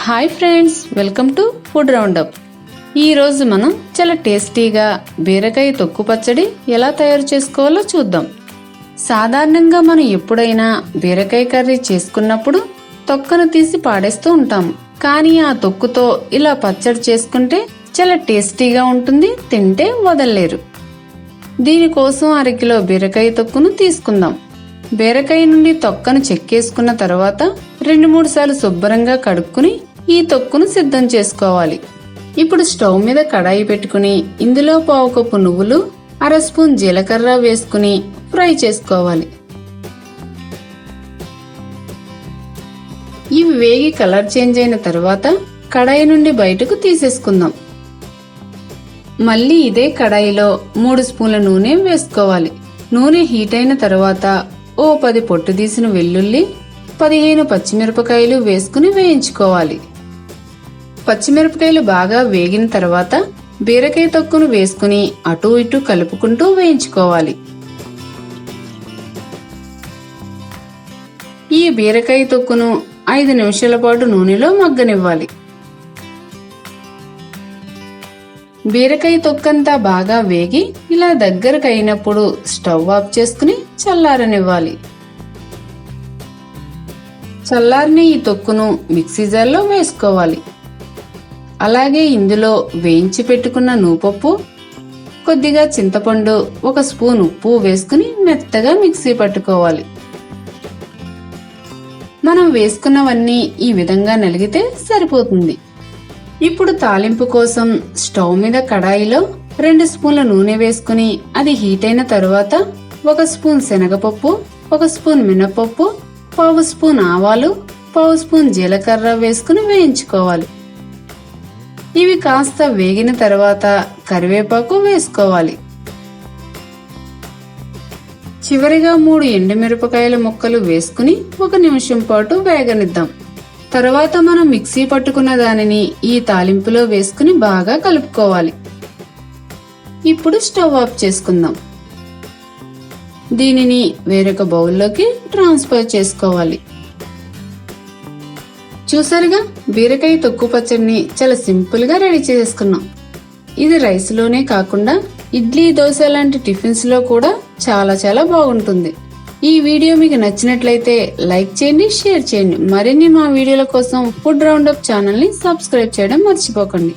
Hi friends, welcome to food roundup. ఈరోజు మనం చాలా టేస్టీగా బీరకాయ తొక్కు పచ్చడి ఎలా తయారు చేసుకోవాలో చూద్దాం. సాధారణంగా మనం ఎప్పుడైనా బీరకాయ కర్రీ చేసుకున్నప్పుడు తొక్కను తీసి పాడేస్తూ ఉంటాం. కానీ ఆ తొక్కుతో ఇలా పచ్చడి చేసుకుంటే చాలా టేస్టీగా ఉంటుంది, తింటే వదలలేరు. దీనికోసం 1/2 కిలో బీరకాయ తొక్కును తీసుకుందాం. బీరకాయ నుండి తొక్కను చెక్కేసుకున్న తర్వాత 2-3 సార్లు శుభ్రంగా కడుక్కుని ఈ తొక్కును సిద్ధం చేసుకోవాలి. ఇప్పుడు స్టవ్ మీద కడాయి పెట్టుకుని ఇందులో 1/2 కప్పు నువ్వులు, 1/2 స్పూన్ జీలకర్ర వేసుకుని ఫ్రై చేసుకోవాలి. ఇవి వేగి కలర్ చేంజ్ అయిన తర్వాత కడాయి నుండి బయటకు తీసేసుకుందాం. మళ్ళీ ఇదే కడాయిలో 3 స్పూన్ల నూనె వేసుకోవాలి. నూనె హీట్ అయిన తర్వాత 10 పొట్టు తీసిన వెల్లుల్లి, 15 పచ్చిమిరపకాయలు వేసుకుని వేయించుకోవాలి. పచ్చిమిరపకాయలు బాగా వేగిన తర్వాత బీరకాయ తొక్కును వేసుకుని అటు ఇటు కలుపుకుంటూ వేయించుకోవాలి. ఈ బీరకాయ తొక్కును 5 నిమిషాల పాటు నూనెలో మగ్గనివ్వాలి. బీరకాయ తొక్కంతా బాగా వేగి ఇలా దగ్గరకు అయినప్పుడు స్టవ్ ఆఫ్ చేసుకుని చల్లారనివ్వాలి. చల్లారిన ఈ తొక్కును మిక్సీ జార్లో వేసుకోవాలి. అలాగే ఇందులో వేయించి పెట్టుకున్న నూపప్పు, కొద్దిగా చింతపండు, 1 స్పూన్ ఉప్పు వేసుకుని మెత్తగా మిక్సీ పట్టుకోవాలి. మనం వేసుకున్నవన్నీ ఈ విధంగా నలిగితే సరిపోతుంది. ఇప్పుడు తాలింపు కోసం స్టవ్ మీద కడాయిలో 2 స్పూన్ల నూనె వేసుకుని అది హీట్ అయిన తర్వాత 1 స్పూన్ శనగపప్పు, 1 స్పూన్ మినపప్పు, 1/2 స్పూన్ ఆవాలు, 1/2 స్పూన్ జీలకర్ర వేసుకుని వేయించుకోవాలి. ఇవి కాస్త వేగిన తర్వాత కరివేపాకు వేసుకోవాలి. చివరిగా 3 ఎండుమిరపకాయల ముక్కలు వేసుకుని 1 నిమిషం పాటు వేగనిద్దాం. తర్వాత మనం మిక్సీ పట్టుకున్న దానిని ఈ తాలింపులో వేసుకుని బాగా కలుపుకోవాలి. ఇప్పుడు స్టవ్ ఆఫ్ చేసుకుందాం. దీనిని వేరొక బౌల్లోకి ట్రాన్స్ఫర్ చేసుకోవాలి. చూసారుగా, బీరకాయ తొక్కు పచ్చడిని చాలా సింపుల్ గా రెడీ చేసుకున్నాం. ఇది రైస్ లోనే కాకుండా ఇడ్లీ, దోశ లాంటి టిఫిన్స్ లో కూడా చాలా బాగుంటుంది. ఈ వీడియో మీకు నచ్చినట్లయితే లైక్ చేయండి, షేర్ చేయండి. మరిన్ని మా వీడియోల కోసం ఫుడ్ రౌండప్ ఛానల్ ని సబ్స్క్రైబ్ చేయడం మర్చిపోకండి.